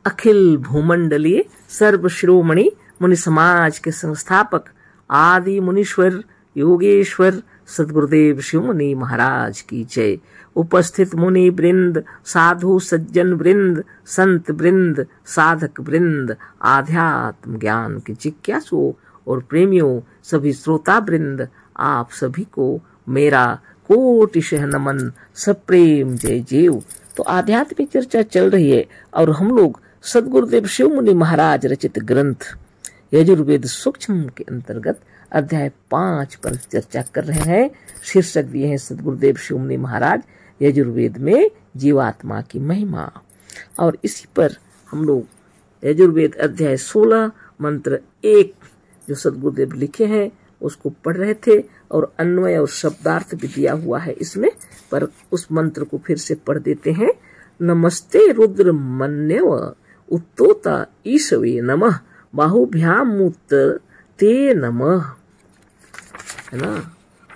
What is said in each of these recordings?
अखिल भूमंडलीय सर्व शिरोमणि मुनि समाज के संस्थापक आदि मुनीश्वर योगेश्वर सद्गुरुदेव शिव मुनि महाराज की जय। उपस्थित मुनि वृंद, साधु सज्जन वृंद, संत वृंद, साधक वृंद, आध्यात्म ज्ञान के जिज्ञासुओं और प्रेमियों, सभी श्रोता वृंद, आप सभी को मेरा कोटिशः नमन, सप्रेम जय जय। तो आध्यात्मिक चर्चा चल रही है और हम लोग सद्गुरुदेव शिव मुनि महाराज रचित ग्रंथ यजुर्वेद सूक्ष्म के अंतर्गत अध्याय 5 पर चर्चा कर रहे हैं। शीर्षक दिए हैं सद्गुरुदेव शिव मुनि महाराज यजुर्वेद में जीवात्मा की महिमा। और इसी पर हम लोग यजुर्वेद अध्याय 16 मंत्र 1 जो सद्गुरुदेव लिखे हैं उसको पढ़ रहे थे और अन्वय और शब्दार्थ भी दिया हुआ है इसमें, पर उस मंत्र को फिर से पढ़ देते हैं। नमस्ते रुद्र मन्यव उत्तोता ईशवे नमः बाहुभ्यामुत ते नमः, है ना।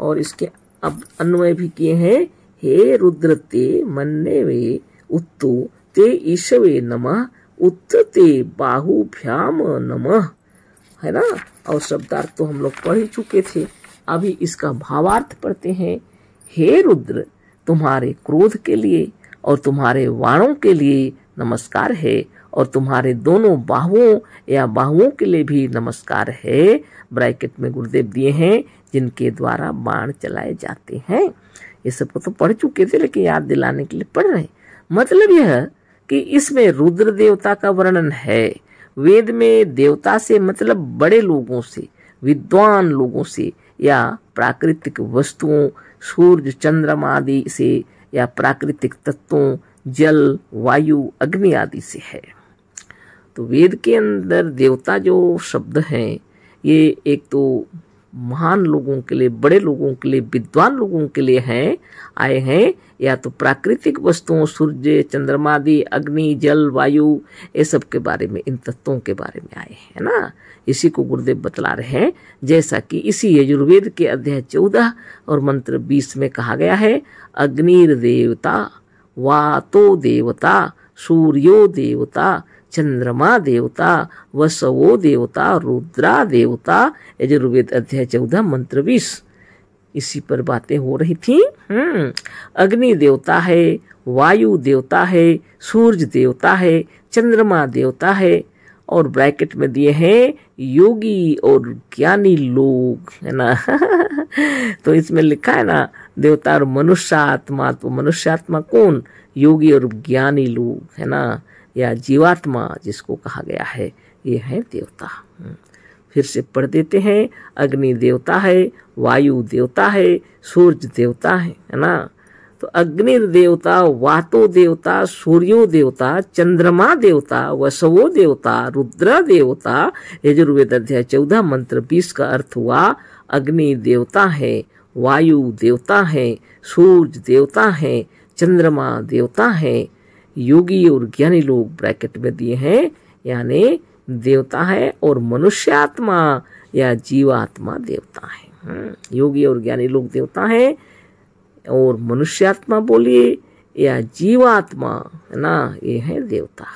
और इसके अब अन्वय भी किए हैं। हे रुद्र ते मन्यवे उत्तो ते ईशवे नमः उत्त ते बाहुभ्याम नमः, है ना। और शब्दार्थ तो हम लोग पढ़ ही चुके थे, अभी इसका भावार्थ पढ़ते हैं। हे रुद्र, तुम्हारे क्रोध के लिए और तुम्हारे वाणों के लिए नमस्कार है और तुम्हारे दोनों बाहुओं या बाहुओं के लिए भी नमस्कार है। ब्रैकेट में गुरुदेव दिए हैं जिनके द्वारा बाण चलाए जाते हैं। ये सब तो पढ़ चुके थे लेकिन याद दिलाने के लिए पढ़ रहे हैं। मतलब यह कि इसमें रुद्र देवता का वर्णन है। वेद में देवता से मतलब बड़े लोगों से, विद्वान लोगों से या प्राकृतिक वस्तुओं, सूर्य चंद्रमा आदि से या प्राकृतिक तत्वों, जल वायु अग्नि आदि से है। तो वेद के अंदर देवता जो शब्द हैं ये एक तो महान लोगों के लिए, बड़े लोगों के लिए, विद्वान लोगों के लिए हैं, आए हैं, या तो प्राकृतिक वस्तुओं सूर्य चंद्रमा आदि अग्नि जल वायु ये सब के बारे में, इन तत्वों के बारे में आए हैं ना। इसी को गुरुदेव बतला रहे हैं। जैसा कि इसी यजुर्वेद के अध्याय 14 और मंत्र 20 में कहा गया है, अग्निर देवता वातो देवता सूर्यो देवता चंद्रमा देवता वसवो देवता रुद्रा देवता। यजुर्वेद अध्याय 14 मंत्र 20 इसी पर बातें हो रही थी। अग्नि देवता है, वायु देवता है, सूर्य देवता है, चंद्रमा देवता है, और ब्रैकेट में दिए हैं योगी और ज्ञानी लोग, है ना। तो इसमें लिखा है ना देवता और मनुष्य आत्मा। तो मनुष्य आत्मा कौन? योगी और ज्ञानी लोग, है ना, या जीवात्मा जिसको कहा गया है, ये है देवता। फिर से पढ़ देते हैं। अग्नि देवता है, वायु देवता है, सूर्य देवता है ना। तो अग्नि देवता, वातो देवता, सूर्यो देवता, चंद्रमा देवता, वसवो देवता, रुद्र देवता। यजुर्वेद अध्याय 14 मंत्र 20 का अर्थ हुआ अग्नि देवता है, वायु देवता है, सूर्य देवता है, चंद्रमा देवता है, योगी और ज्ञानी लोग ब्रैकेट में दिए हैं, यानी देवता है, और मनुष्य आत्मा या जीवात्मा देवता है। योगी और ज्ञानी लोग देवता है और मनुष्य आत्मा बोलिए या जीवात्मा, है ना, ये है देवता।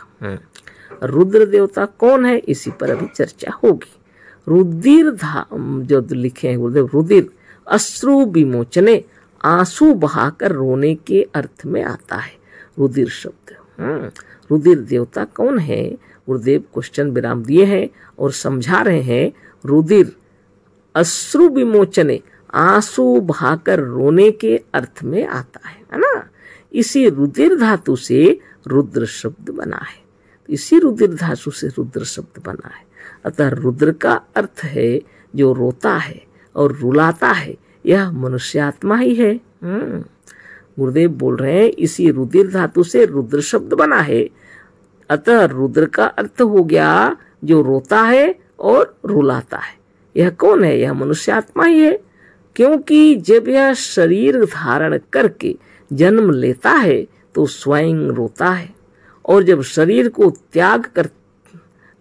रुद्र देवता कौन है, इसी पर अभी चर्चा होगी। रुधिर जो लिखे हैं गुरुदेव, रुधिर अश्रु विमोचने, आंसू बहाकर रोने के अर्थ में आता है रुधिर शब्द। रुधिर देवता कौन है, गुरुदेव क्वेश्चन विराम दिए हैं और समझा रहे हैं। रुधिर अश्रु विमोचने, आंसू बहाकर रोने के अर्थ में आता है ना। इसी रुधिर धातु से रुद्र शब्द बना है, इसी रुधिर धातु से रुद्र शब्द बना है। अतः रुद्र का अर्थ है जो रोता है और रुलाता है, यह मनुष्य आत्मा ही है। गुरुदेव बोल रहे हैं इसी रुधिर धातु से रुद्र शब्द बना है। अतः रुद्र का अर्थ हो गया जो रोता है और रुलाता है। यह कौन है? यह मनुष्य आत्मा ही है, क्योंकि जब यह शरीर धारण करके जन्म लेता है तो स्वयं रोता है, और जब शरीर को त्याग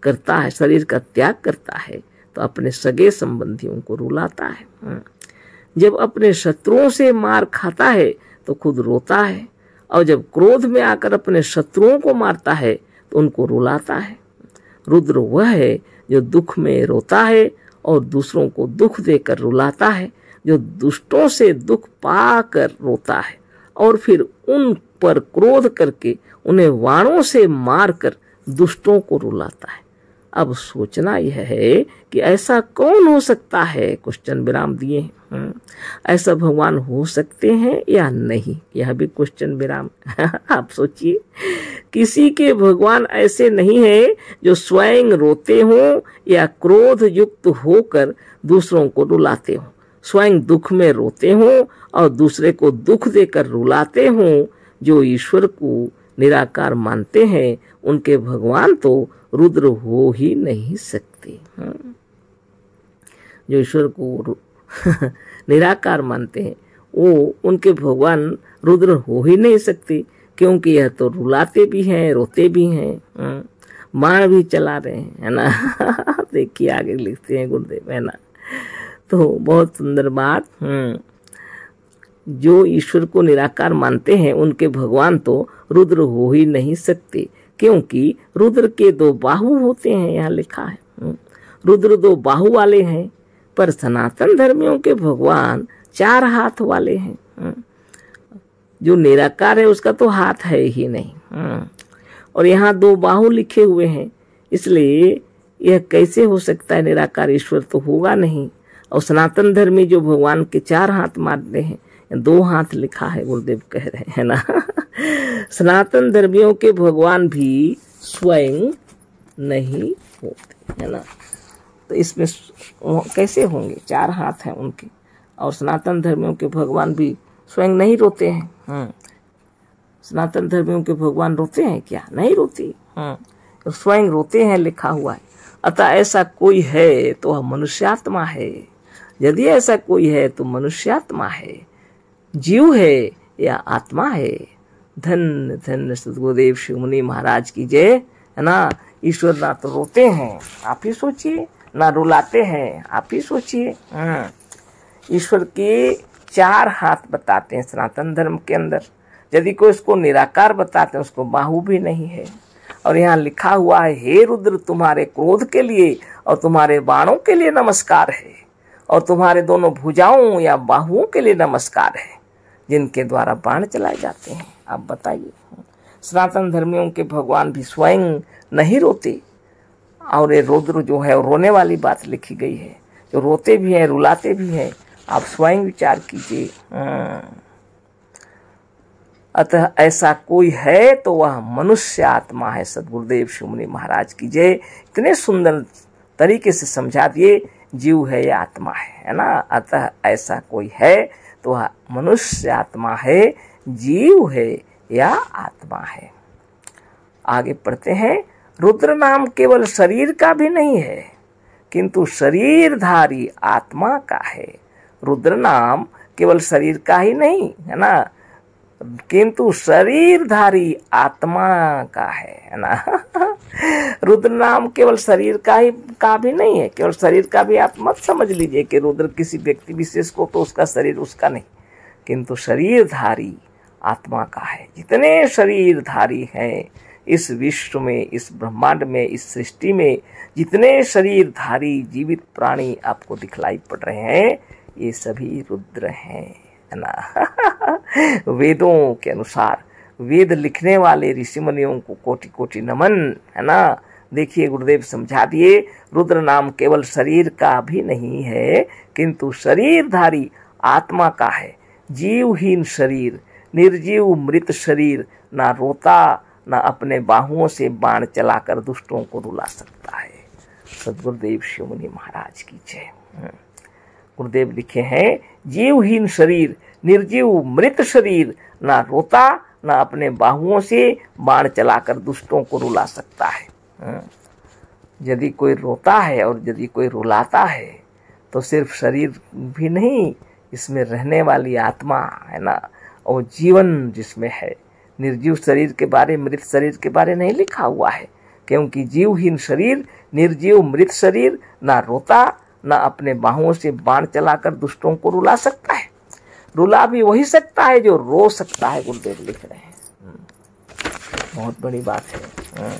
करता है, शरीर का त्याग करता है, तो अपने सगे संबंधियों को रुलाता है। जब अपने शत्रुओं से मार खाता है तो खुद रोता है, और जब क्रोध में आकर अपने शत्रुओं को मारता है तो उनको रुलाता है। रुद्र वह है जो दुख में रोता है और दूसरों को दुख देकर रुलाता है, जो दुष्टों से दुख पाकर रोता है और फिर उन पर क्रोध करके उन्हें वाणों से मारकर दुष्टों को रुलाता है। अब सोचना यह है कि ऐसा कौन हो सकता है, क्वेश्चन विराम दिए हैं। ऐसा भगवान हो सकते हैं या नहीं, यह भी क्वेश्चन विराम। आप सोचिए, किसी के भगवान ऐसे नहीं है जो स्वयं रोते हों या क्रोध युक्त होकर दूसरों को रुलाते हों, स्वयं दुख में रोते हों और दूसरे को दुख देकर रुलाते हों। जो ईश्वर को निराकार मानते हैं उनके भगवान तो रुद्र हो ही नहीं सकते। जो ईश्वर को निराकार मानते हैं वो उनके भगवान रुद्र हो ही नहीं सकते, क्योंकि यह तो रुलाते भी हैं, रोते भी हैं, बाण भी चला रहे हैं, है ना। देखिए आगे लिखते हैं गुरुदेव, है ना। तो बहुत सुंदर बात। जो ईश्वर को निराकार मानते हैं उनके भगवान तो रुद्र हो ही नहीं सकते, क्योंकि रुद्र के दो बाहु होते हैं, यहाँ लिखा है। रुद्र दो बाहु वाले हैं, पर सनातन धर्मियों के भगवान 4 हाथ वाले हैं। जो निराकार है उसका तो हाथ है ही नहीं, और यहाँ 2 बाहु लिखे हुए हैं, इसलिए यह कैसे हो सकता है, निराकार ईश्वर तो होगा नहीं। और सनातन धर्मी जो भगवान के 4 हाथ मानते हैं, 2 हाथ लिखा है, गुरुदेव कह रहे हैं ना। सनातन धर्मियों के भगवान भी स्वयं नहीं होते, है ना। तो इसमें कैसे होंगे, 4 हाथ हैं उनके, और सनातन धर्मियों के भगवान भी स्वयं नहीं रोते हैं। सनातन धर्मियों के भगवान रोते हैं क्या, नहीं रोते, तो स्वयं रोते हैं, लिखा हुआ है। अतः ऐसा कोई है तो वह मनुष्यात्मा है। यदि ऐसा कोई है तो मनुष्यात्मा है, जीव है या आत्मा है। धन्य धन्य सद्गुरुदेव शिव मुनि महाराज की जय, है ना। ईश्वर ना तो रोते हैं, आप ही सोचिए, ना रुलाते हैं, आप ही सोचिए। ईश्वर के 4 हाथ बताते हैं सनातन धर्म के अंदर। यदि कोई उसको निराकार बताते हैं उसको बाहु भी नहीं है। और यहाँ लिखा हुआ है, हे रुद्र तुम्हारे क्रोध के लिए और तुम्हारे बाणों के लिए नमस्कार है, और तुम्हारे दोनों भुजाओं या बाहुओं के लिए नमस्कार है, जिनके द्वारा बाण चलाए जाते हैं। आप बताइए, सनातन धर्मियों के भगवान भी स्वयं नहीं रोते, और ये रुद्र जो है रोने वाली बात लिखी गई है, जो रोते भी हैं, रुलाते भी हैं। आप स्वयं विचार कीजिए। अतः ऐसा कोई है तो वह मनुष्य आत्मा है। सद्गुरुदेव शिव मुनि महाराज की जय। इतने सुंदर तरीके से समझा दिए, जीव है या आत्मा है ना। अतः ऐसा कोई है तो वह मनुष्य आत्मा है, जीव है या आत्मा है। आगे पढ़ते हैं। रुद्र नाम केवल शरीर का भी नहीं है, किंतु शरीरधारी आत्मा का है। रुद्र नाम केवल शरीर का ही नहीं है ना, किंतु शरीरधारी आत्मा का है ना। रुद्र नाम केवल शरीर का भी नहीं है, केवल शरीर का भी आप मत समझ लीजिए कि रुद्र किसी व्यक्ति विशेष को तो उसका शरीर उसका नहीं, किंतु शरीरधारी आत्मा का है। जितने शरीरधारी हैं इस विश्व में, इस ब्रह्मांड में, इस सृष्टि में, जितने शरीरधारी जीवित प्राणी आपको दिखलाई पड़ रहे हैं, ये सभी रुद्र हैं, है ना। वेदों के अनुसार वेद लिखने वाले ऋषि मुनियों को कोटि कोटि नमन, है ना। देखिए गुरुदेव समझा दिए, रुद्र नाम केवल शरीर का भी नहीं है, किंतु शरीरधारी आत्मा का है। जीवहीन शरीर, निर्जीव मृत शरीर, ना रोता ना अपने बाहुओं से बाण चलाकर दुष्टों को रुला सकता है। सद्गुरुदेव शिव मुनि महाराज की जय। गुरुदेव लिखे हैं, जीवहीन शरीर, निर्जीव मृत शरीर, ना रोता ना अपने बाहुओं से बाण चलाकर दुष्टों को रुला सकता है। यदि कोई रोता है और यदि कोई रुलाता है तो सिर्फ शरीर भी नहीं, इसमें रहने वाली आत्मा है ना, और जीवन जिसमें है। निर्जीव शरीर के बारे, मृत शरीर के बारे नहीं लिखा हुआ है, क्योंकि जीवहीन शरीर, निर्जीव मृत शरीर ना रोता ना अपने बाहुओं से बाण चलाकर दुष्टों को रुला सकता है। रुला भी वही सकता है जो रो सकता है, गुरुदेव लिख रहे हैं। बहुत बड़ी बात है।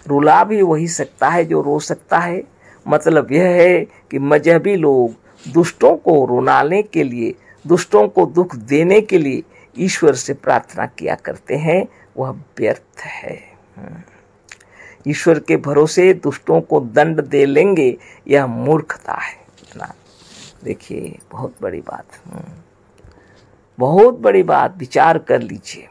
रुला भी वही सकता है जो रो सकता है। मतलब यह है कि मजहबी लोग दुष्टों को रुलाने के लिए, दुष्टों को दुख देने के लिए ईश्वर से प्रार्थना किया करते हैं, वह व्यर्थ है। ईश्वर के भरोसे दुष्टों को दंड दे लेंगे, यह मूर्खता है ना। देखिए बहुत बड़ी बात, बहुत बड़ी बात, विचार कर लीजिए।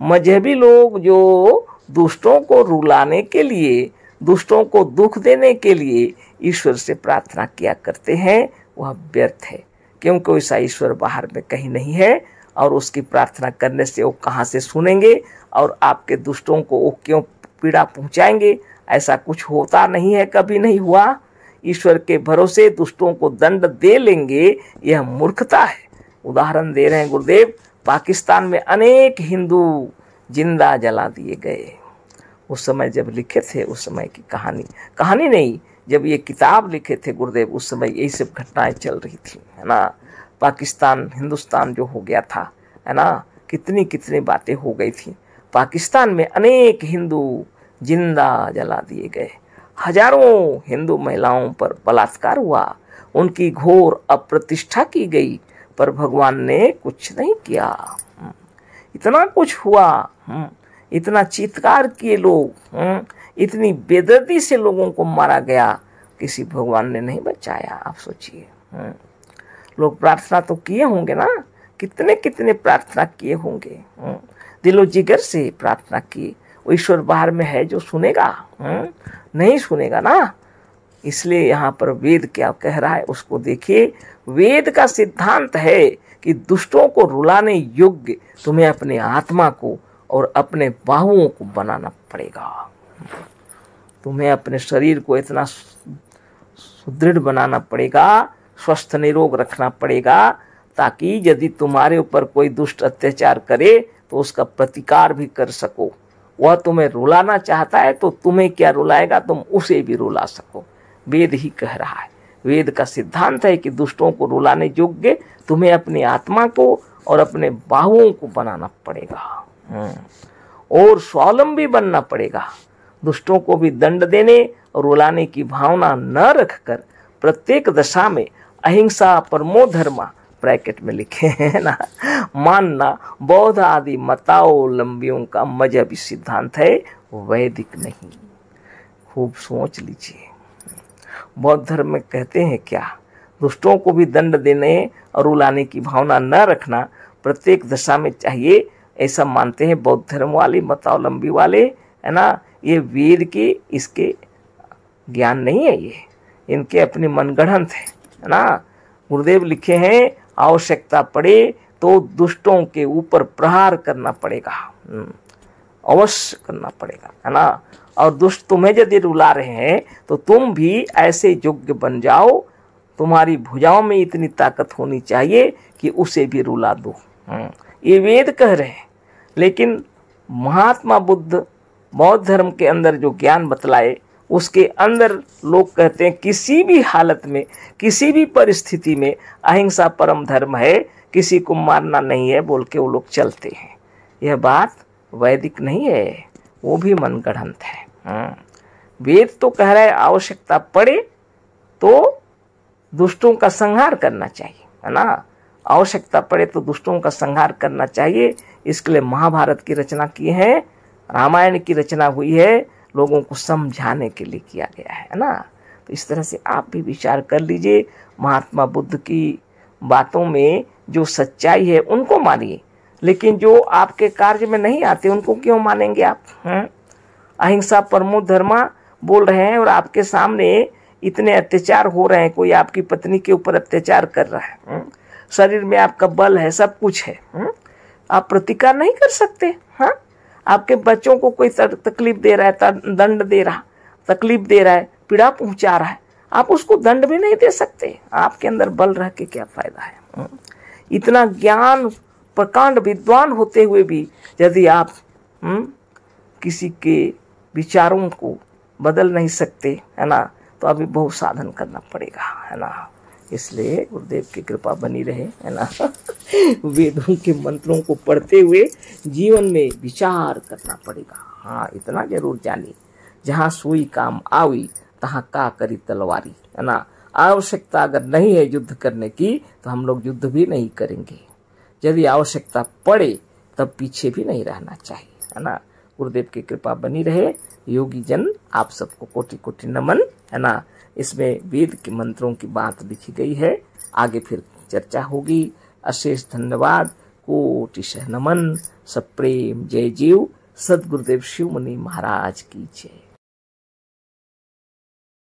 मजहबी लोग जो दुष्टों को रुलाने के लिए, दुष्टों को दुख देने के लिए ईश्वर से प्रार्थना किया करते हैं, वह व्यर्थ है, क्योंकि वैसा ईश्वर बाहर में कहीं नहीं है। और उसकी प्रार्थना करने से वो कहाँ से सुनेंगे, और आपके दुष्टों को वो क्यों पीड़ा पहुंचाएंगे? ऐसा कुछ होता नहीं है, कभी नहीं हुआ। ईश्वर के भरोसे दुष्टों को दंड दे लेंगे, यह मूर्खता है। उदाहरण दे रहे हैं गुरुदेव, पाकिस्तान में अनेक हिंदू जिंदा जला दिए गए। उस समय जब लिखे थे, उस समय की कहानी नहीं, जब ये किताब लिखे थे गुरुदेव, उस समय यही सब घटनाएं चल रही थी, है ना। पाकिस्तान हिंदुस्तान जो हो गया था, है ना, कितनी कितनी बातें हो गई थी। पाकिस्तान में अनेक हिंदू जिंदा जला दिए गए, हजारों हिंदू महिलाओं पर बलात्कार हुआ, उनकी घोर अप्रतिष्ठा की गई, पर भगवान ने कुछ नहीं किया। इतना कुछ हुआ, इतना चित्कार किए लोग, इतनी बेदर्दी से लोगों को मारा गया, किसी भगवान ने नहीं बचाया। आप सोचिए, लोग प्रार्थना तो किए होंगे ना, कितने कितने प्रार्थना किए होंगे, दिलो जिगर से प्रार्थना की। वो ईश्वर बाहर में है जो सुनेगा? नहीं सुनेगा ना। इसलिए यहाँ पर वेद क्या कह रहा है उसको देखिए। वेद का सिद्धांत है कि दुष्टों को रुलाने योग्य तुम्हें अपने आत्मा को और अपने बाहुओं को बनाना पड़ेगा। तुम्हें अपने शरीर को इतना सुदृढ़ बनाना पड़ेगा, स्वस्थ निरोग रखना पड़ेगा, ताकि यदि तुम्हारे ऊपर कोई दुष्ट अत्याचार करे तो उसका प्रतिकार भी कर सको। वह तुम्हें रुलाना चाहता है तो तुम्हें क्या रुलाएगा, तुम उसे भी रुला सको। वेद ही कह रहा है, वेद का सिद्धांत है कि दुष्टों को रुलाने योग्य तुम्हें अपनी आत्मा को और अपने बाहुओं को बनाना पड़ेगा और स्वावलंबी बनना पड़ेगा। दुष्टों को भी दंड देने और रुलाने की भावना न रखकर प्रत्येक दशा में अहिंसा परमो धर्म ब्रैकेट में लिखे हैं ना, मानना बौद्ध आदि मतावलंबियों का मजहबी सिद्धांत है, वैदिक नहीं। खूब सोच लीजिए, बौद्ध धर्म में कहते हैं क्या? दुष्टों को भी दंड देने और रुलाने की भावना न रखना प्रत्येक दशा में चाहिए, ऐसा मानते हैं बौद्ध धर्म वाले, मतावलंबी वाले, है ना। ये वेद के इसके ज्ञान नहीं है, ये इनके अपने मनगढ़ंत है ना। गुरुदेव लिखे हैं, आवश्यकता पड़े तो दुष्टों के ऊपर प्रहार करना पड़ेगा, अवश्य करना पड़ेगा, है ना। और दुष्ट तुम्हें यदि रुला रहे हैं तो तुम भी ऐसे योग्य बन जाओ, तुम्हारी भुजाओं में इतनी ताकत होनी चाहिए कि उसे भी रुला दो। ये वेद कह रहे हैं। लेकिन महात्मा बुद्ध बौद्ध धर्म के अंदर जो ज्ञान बतलाए, उसके अंदर लोग कहते हैं किसी भी हालत में, किसी भी परिस्थिति में अहिंसा परम धर्म है, किसी को मारना नहीं है बोल के वो लोग चलते हैं। यह बात वैदिक नहीं है, वो भी मनगढ़ंत है। वेद तो कह रहा है आवश्यकता पड़े तो दुष्टों का संहार करना चाहिए, है ना। आवश्यकता पड़े तो दुष्टों का संहार करना चाहिए। इसके लिए महाभारत की रचना की है, रामायण की रचना हुई है, लोगों को समझाने के लिए किया गया है ना। तो इस तरह से आप भी विचार कर लीजिए, महात्मा बुद्ध की बातों में जो सच्चाई है उनको मानिए, लेकिन जो आपके कार्य में नहीं आते उनको क्यों मानेंगे आप? अहिंसा परमो धर्मा बोल रहे हैं और आपके सामने इतने अत्याचार हो रहे हैं, कोई आपकी पत्नी के ऊपर अत्याचार कर रहा है, शरीर में आपका बल है, सब कुछ है, आप प्रतिकार नहीं कर सकते। हाँ, आपके बच्चों को कोई तकलीफ दे रहा है, दंड दे रहा, तकलीफ दे रहा है, पीड़ा पहुंचा रहा है, आप उसको दंड भी नहीं दे सकते। आपके अंदर बल रह के क्या फायदा है? इतना ज्ञान प्रकांड विद्वान होते हुए भी यदि आप किसी के विचारों को बदल नहीं सकते, है ना, तो अभी बहुत साधन करना पड़ेगा, है ना। इसलिए गुरुदेव की कृपा बनी रहे, है ना। वेदों के मंत्रों को पढ़ते हुए जीवन में विचार करना पड़ेगा। हाँ, इतना जरूर जानिए, जहाँ सुई काम आवी तहाँ का करी तलवारी, है ना। आवश्यकता अगर नहीं है युद्ध करने की तो हम लोग युद्ध भी नहीं करेंगे। यदि आवश्यकता पड़े तब पीछे भी नहीं रहना चाहिए, है ना। गुरुदेव की कृपा बनी रहे। योगी जन आप सबको कोटि कोटि नमन, है ना। इसमें वेद के मंत्रों की बात लिखी गई है, आगे फिर चर्चा होगी। अशेष धन्यवाद, कोटिशः नमन, सप्रेम जय जीव। सद्गुरुदेव शिव मुनि महाराज की जय।